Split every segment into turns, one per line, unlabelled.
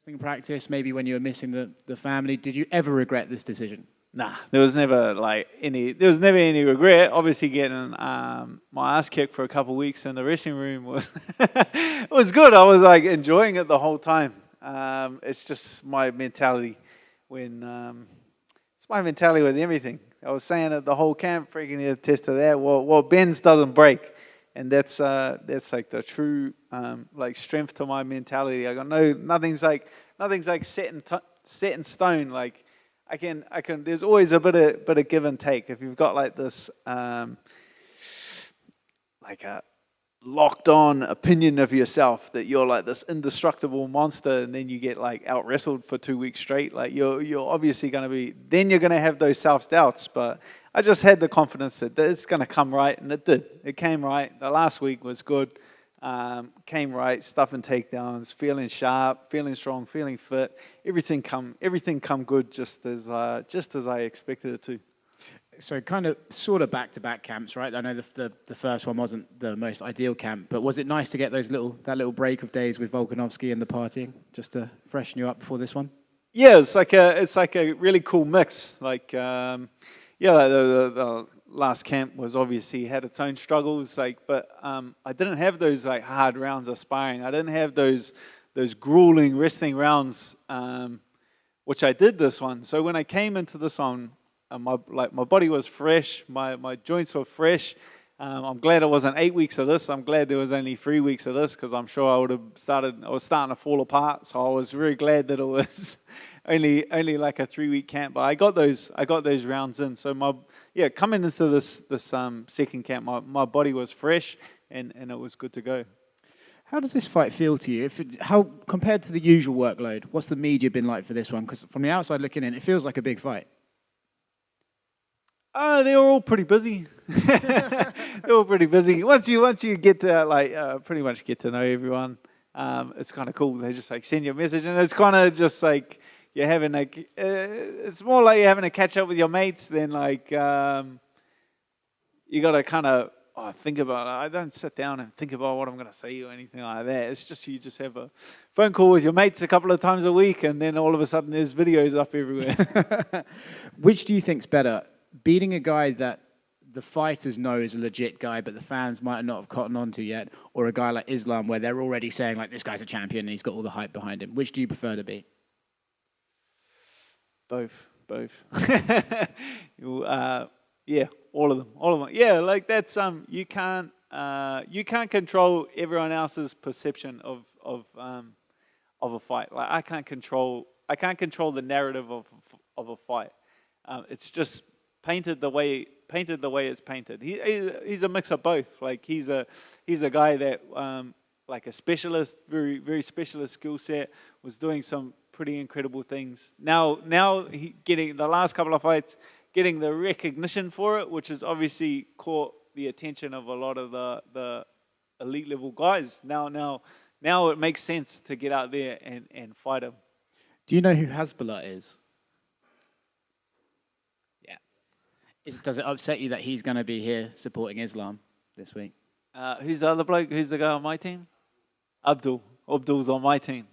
wrestling practice, maybe when you were missing the family. Did you ever regret this decision?
Nah, there was never any regret. Obviously, getting my ass kicked for a couple of weeks in the wrestling room was it was good. I was like enjoying it the whole time. It's just my mentality it's my mentality with everything. I was saying it the whole camp, freaking attest to that. Well, bends doesn't break, and that's like the true like strength to my mentality. I got nothing's like set in stone. Like I can. There's always a bit of give and take. If you've got like this like a locked on opinion of yourself that you're like this indestructible monster, and then you get like out wrestled for 2 weeks straight, like you're obviously going to be, then you're going to have those self doubts. But I just had the confidence that it's going to come right, and it did. It came right. The last week was good. Came right, stuffing takedowns, feeling sharp, feeling strong, feeling fit. Everything come good, just as I expected it to.
So kind of sort of back-to-back camps, right? I know the first one wasn't the most ideal camp, but was it nice to get that little break of days with Volkanovski and the partying, just to freshen you up before this one?
Yeah, it's like a really cool mix. Like like the last camp was obviously had its own struggles, but I didn't have those like hard rounds of sparring. I didn't have those grueling wrestling rounds, which I did this one. So when I came into this one, my body was fresh, my joints were fresh. I'm glad it wasn't 8 weeks of this. I'm glad there was only 3 weeks of this, because I'm sure I was starting to fall apart. So I was very glad that it was only like a 3 week camp. But I got those rounds in. So coming into this second camp, my body was fresh and it was good to go.
How does this fight feel to you? How compared to the usual workload? What's the media been like for this one? Because from the outside looking in, it feels like a big fight.
They were all pretty busy. They were pretty busy. Once you get to pretty much get to know everyone, it's kind of cool. They just like send you a message, and it's kind of just like you're having it's more like you're having a catch up with your mates than like you got to kind of think about it. I don't sit down and think about what I'm going to say or anything like that. It's just you just have a phone call with your mates a couple of times a week, and then all of a sudden there's videos up everywhere.
Which do you think's better? Beating a guy that the fighters know is a legit guy, but the fans might not have cottoned on to yet, or a guy like Islam where they're already saying, like, this guy's a champion and he's got all the hype behind him? Which do you prefer to beat?
Both. Yeah, all of them. Yeah, like that's you can't control everyone else's perception of a fight. Like I can't control the narrative of a fight. It's just painted the way it's painted. He's a mix of both. Like he's a guy that like a specialist, very very specialist skill set, was doing some pretty incredible things. Now he getting the last couple of fights, getting the recognition for it, which has obviously caught the attention of a lot of the elite level guys. Now it makes sense to get out there and fight him.
Do you know who Hasbulla is? Does it upset you that he's going to be here supporting Islam this week?
Who's the other bloke? Who's the guy on my team? Abdul's on my team.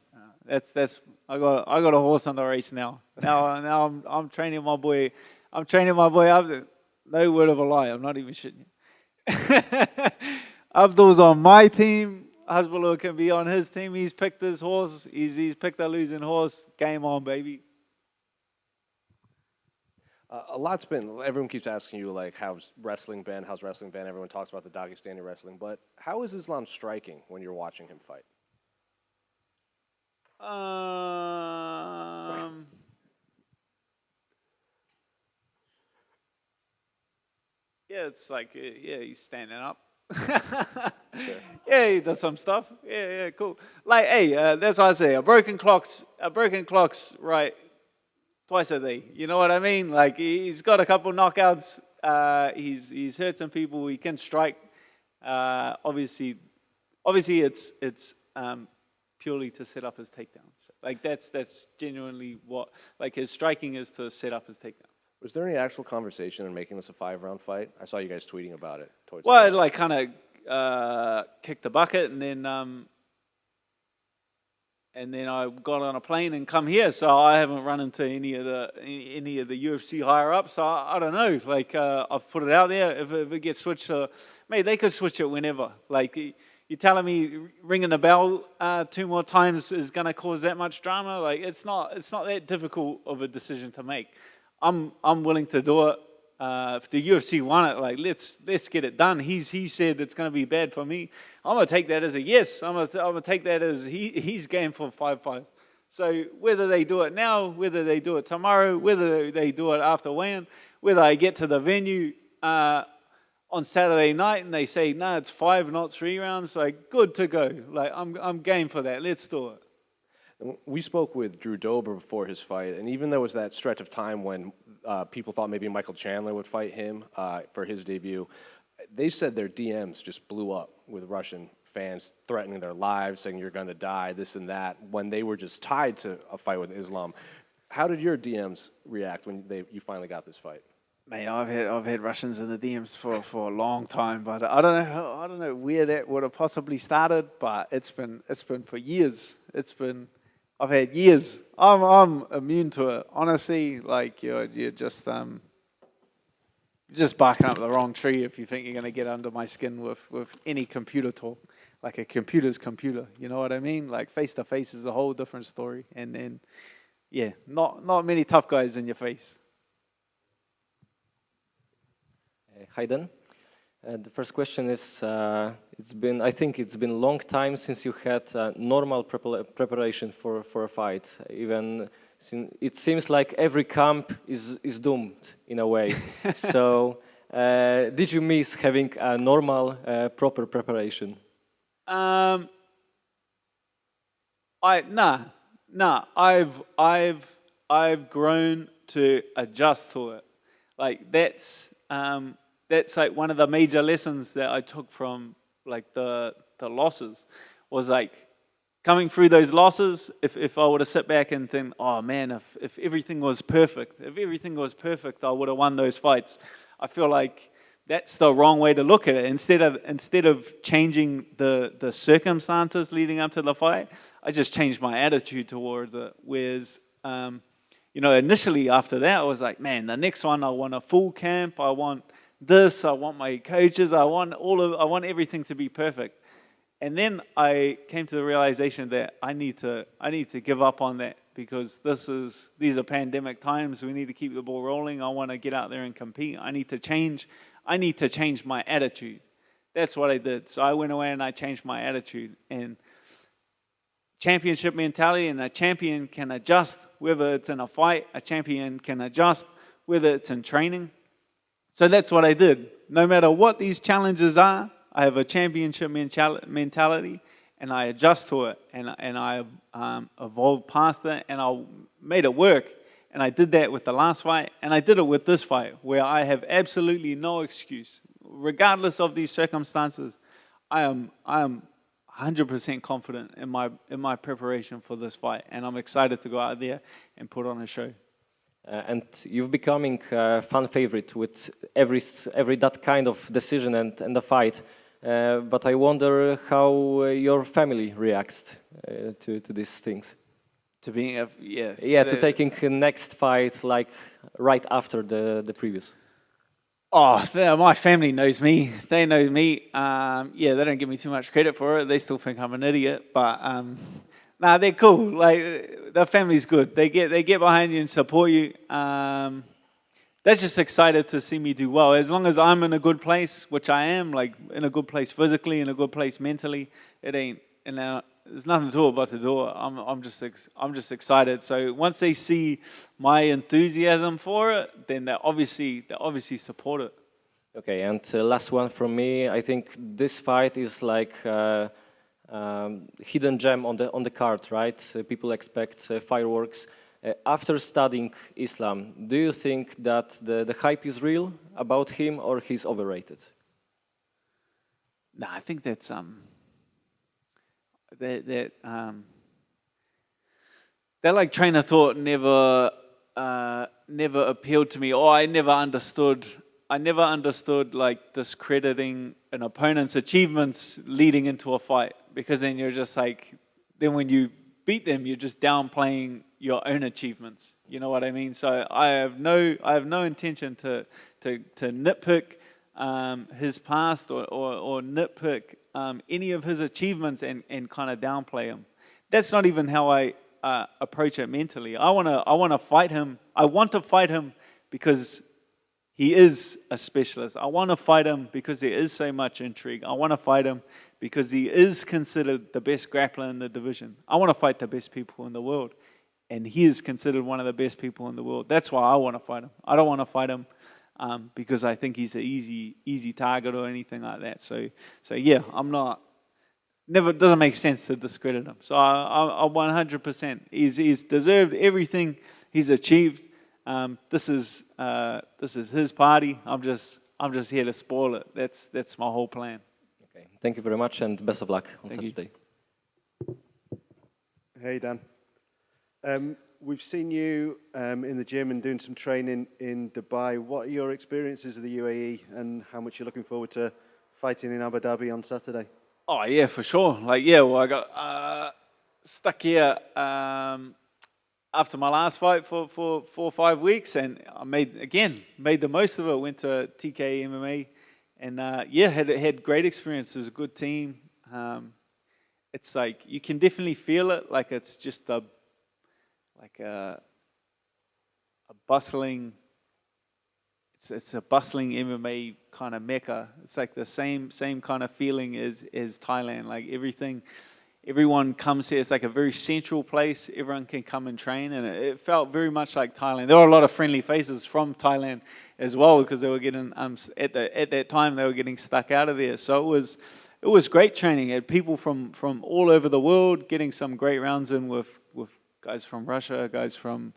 That's I got a horse on the race now. Now I'm training my boy. I'm training my boy Abdul. No word of a lie. I'm not even shitting you. Abdul's on my team. Hasbulla can be on his team. He's picked his horse. He's picked a losing horse. Game on, baby.
Everyone keeps asking you, like, how's wrestling been? Everyone talks about the Dagestani wrestling, but how is Islam striking when you're watching him fight?
Yeah, it's like, he's standing up.
Sure.
Yeah, he does some stuff. Yeah, cool. Like, hey, that's what I say. A broken clock's right twice a day. You know what I mean? Like he's got a couple knockouts. He's hurt some people. He can strike. Obviously, it's purely to set up his takedowns. Like that's genuinely what like his striking is, to set up his takedowns.
Was there any actual conversation in making this a 5-round fight? I saw you guys tweeting about it.
Well, I like kind of kicked the bucket, and then and then I got on a plane and come here. So I haven't run into any of the UFC higher ups. So I don't know. Like I've put it out there. If it gets switched, mate, they could switch it whenever. Like you're telling me ringing the bell 2 more times is going to cause that much drama? Like it's not that difficult of a decision to make. I'm willing to do it. If the UFC want it, like let's get it done. He said it's going to be bad for me. I'm gonna take that as a yes. I'm gonna take that as he's game for 5 fights. So whether they do it now, whether they do it tomorrow, whether they do it after weigh-in, whether I get to the venue on Saturday night and they say no, it's 5, not 3 rounds. Like good to go. Like I'm game for that. Let's do it.
We spoke with Drew Dober before his fight, and even there was that stretch of time when people thought maybe Michael Chandler would fight him for his debut. They said their DMs just blew up with Russian fans threatening their lives, saying you're going to die, this and that, when they were just tied to a fight with Islam. How did your DMs react when you finally got this fight?
Mate, I've had Russians in the DMs for a long time, but I don't know where that would have possibly started, but it's been for years. I've had years. I'm immune to it. Honestly, like you're just barking up the wrong tree if you think you're going to get under my skin with any computer talk. Like a computer's computer, you know what I mean? Like face to face is a whole different story. And yeah, not many tough guys in your face.
Hi, Dan. The first question is, I think it's been a long time since you had normal preparation for a fight. Even it seems like every camp is doomed in a way. So, did you miss having a normal, proper preparation?
I've grown to adjust to it. Like that's like one of the major lessons that I took from like the losses was like coming through those losses. If I were to sit back and think, oh man, if everything was perfect, I would have won those fights. I feel like that's the wrong way to look at it. Instead of changing the circumstances leading up to the fight, I just changed my attitude towards it. Whereas, initially after that, I was like, man, the next one I want a full camp. I want this. I want my coaches. I want everything to be perfect. And then I came to the realization that I need to give up on that because these are pandemic times. We need to keep the ball rolling. I want to get out there and compete. I need to change my attitude. That's what I did. So I went away and I changed my attitude. And championship mentality, and a champion can adjust whether it's in a fight. A champion can adjust whether it's in training. So that's what I did. No matter what these challenges are, I have a championship mentality, and I adjust to it, and I evolved past it, and I made it work. And I did that with the last fight, and I did it with this fight, where I have absolutely no excuse. Regardless of these circumstances, I am 100% confident in my preparation for this fight, and I'm excited to go out there and put on a show.
And you're becoming a fan favorite with every that kind of decision and the fight. But I wonder how your family reacts to these things.
To being
to taking the next fight like right after the previous.
Oh, my family knows me. They know me. They don't give me too much credit for it. They still think I'm an idiot, but they're cool. Like the family's good. They get behind you and support you. They're just excited to see me do well. As long as I'm in a good place, which I am, like in a good place physically, in a good place mentally, it ain't. There's nothing to it but to do it. I'm just excited. So once they see my enthusiasm for it, then they obviously support it.
Okay, and last one from me. I think this fight is like hidden gem on the card, right? People expect fireworks. After studying Islam, do you think that the hype is real about him, or he's overrated?
No, I think that's that like train of thought never appealed to me, or I never understood like discrediting an opponent's achievements leading into a fight, because then you're just like, then when you beat them, you're just downplaying your own achievements. You know what I mean? So I have no intention to nitpick his past or nitpick any of his achievements and kind of downplay him. That's not even how I approach it mentally. I want to fight him. I want to fight him because he is a specialist. I want to fight him because there is so much intrigue. I want to fight him because he is considered the best grappler in the division. I want to fight the best people in the world, and he is considered one of the best people in the world. That's why I want to fight him. I don't want to fight him because I think he's an easy target or anything like that. So yeah, I'm not. Never doesn't make sense to discredit him. So I 100%. He's deserved everything he's achieved. This is his party. I'm just here to spoil it. That's my whole plan.
Okay. Thank you very much, and best of luck on
Thank you.
Saturday.
Hey, Dan. We've seen you in the gym and doing some training in Dubai. What are your experiences of the UAE, and how much you're looking forward to fighting in Abu Dhabi on Saturday?
Oh yeah, for sure. Like well, I got stuck here after my last fight for 4 or 5 weeks, and I made the most of it. Went to TK MMA, and had great experience. It was a good team. It's like you can definitely feel it. Like it's just a bustling. It's a bustling MMA kind of mecca. It's like the same kind of feeling as Thailand. Like everyone comes here. It's like a very central place. Everyone can come and train, and it felt very much like Thailand. There were a lot of friendly faces from Thailand as well, because they were getting at that time they were getting stuck out of there. So it was great training. Had people from all over the world, getting some great rounds in with guys from Russia, guys from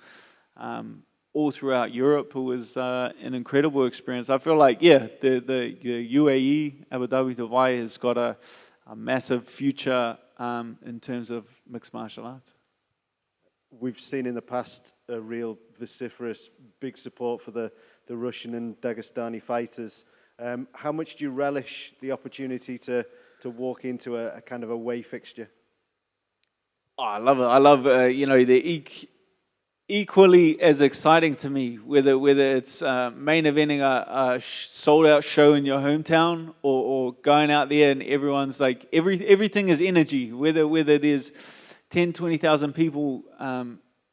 all throughout Europe. It was an incredible experience. I feel like, the UAE, Abu Dhabi, Dubai has got a massive future in terms of mixed martial arts.
We've seen in the past a real vociferous, big support for the Russian and Dagestani fighters. How much do you relish the opportunity to walk into a kind of away fixture?
Oh, I love it. I love, they're equally as exciting to me, whether it's main eventing a sold-out show in your hometown or going out there and everyone's like, everything is energy, whether there's 10, 20,000 people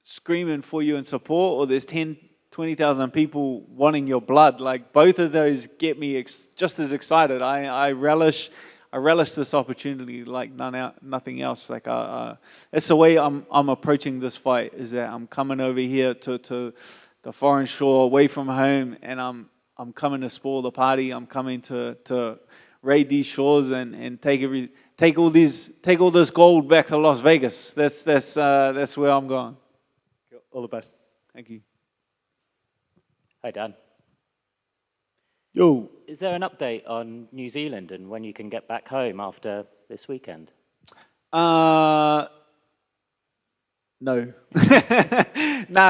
screaming for you in support, or there's 10, 20,000 people wanting your blood. Like, both of those get me just as excited. I relish this opportunity like nothing else. Like that's the way I'm approaching this fight. Is that I'm coming over here to the foreign shore, away from home, and I'm coming to spoil the party. I'm coming to raid these shores and take all this gold back to Las Vegas. That's where I'm going.
All the best.
Thank you.
Hi, Dan.
Yo.
Is there an update on New Zealand and when you can get back home after this weekend?
No. No,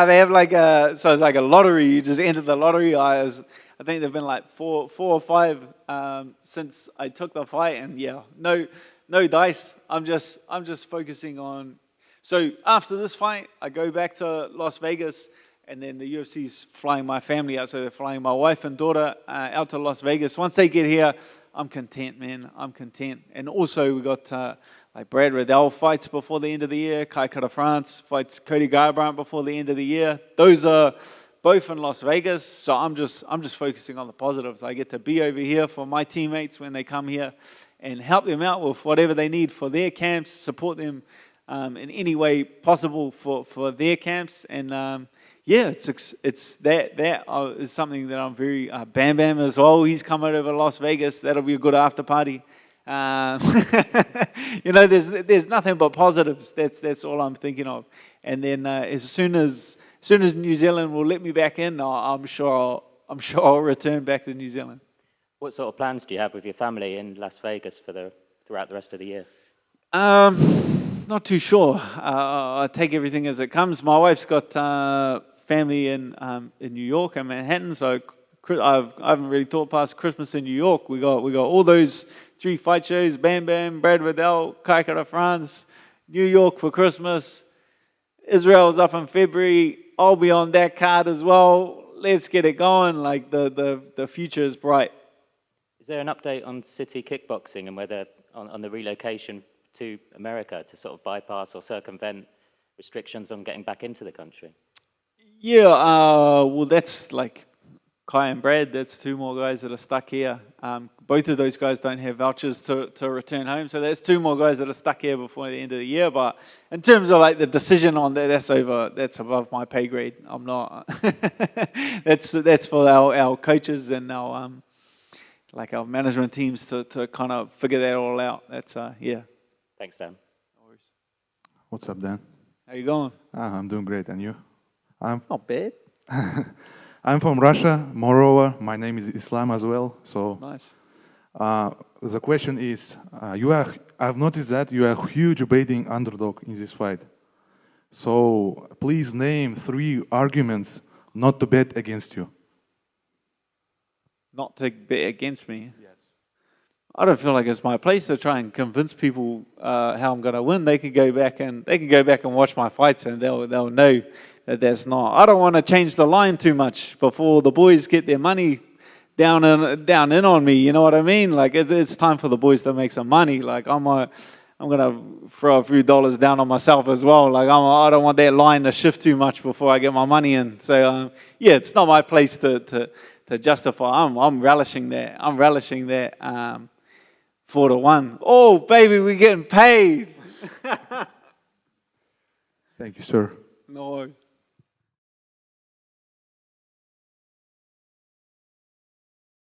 they have it's like a lottery. You just enter the lottery. I think there've been like four or five since I took the fight, and no dice. I'm just focusing on. So after this fight, I go back to Las Vegas. And then the UFC's flying my family out, so they're flying my wife and daughter out to Las Vegas. Once they get here, I'm content, man. I'm content. And also we got like Brad Riddell fights before the end of the year. Kai Kara France fights Cody Garbrandt before the end of the year. Those are both in Las Vegas. So I'm just focusing on the positives. I get to be over here for my teammates when they come here and help them out with whatever they need for their camps, support them in any way possible for their camps, and it's that is something that I'm very Bam Bam as well. He's coming over to Las Vegas. That'll be a good after party. There's nothing but positives. That's all I'm thinking of. And then as soon as New Zealand will let me back in, I'm sure I'll return back to New Zealand.
What sort of plans do you have with your family in Las Vegas throughout the rest of the year?
Not too sure. I take everything as it comes. My wife's got family in New York and Manhattan, so I haven't really thought past Christmas in New York. We got all those 3 fight shows: Bam Bam, Brad Riddell, Kai Kara France, New York for Christmas. Israel's up in February. I'll be on that card as well. Let's get it going. Like the future is bright.
Is there an update on city kickboxing and whether on the relocation to America to sort of bypass or circumvent restrictions on getting back into the country?
Yeah, well, that's like Kai and Brad. That's two more guys that are stuck here. Both of those guys don't have vouchers to return home, so that's two more guys that are stuck here before the end of the year. But in terms of like the decision on that, that's above my pay grade. I'm not. that's for our coaches and our like our management teams to kind of figure that all out. That's yeah.
Thanks, Dan.
What's up, Dan?
How you going?
I'm doing great, and you? I'm
Not bad.
I'm from Russia. Moreover, my name is Islam as well. So
Nice.
the question is, I've noticed that you are a huge betting underdog in this fight. So please name 3 arguments not to bet against you.
Not to bet against me. Yes. I don't feel like it's my place to try and convince people how I'm going to win. They can go back and watch my fights, and they'll know that that's not. I don't want to change the line too much before the boys get their money down in on me. You know what I mean? Like it's time for the boys to make some money. Like I'm gonna throw a few dollars down on myself as well. Like I don't want that line to shift too much before I get my money in. So yeah, it's not my place to justify. I'm relishing that. I'm relishing that 4-1. Oh baby, we're getting paid.
Thank you, sir.
No worries.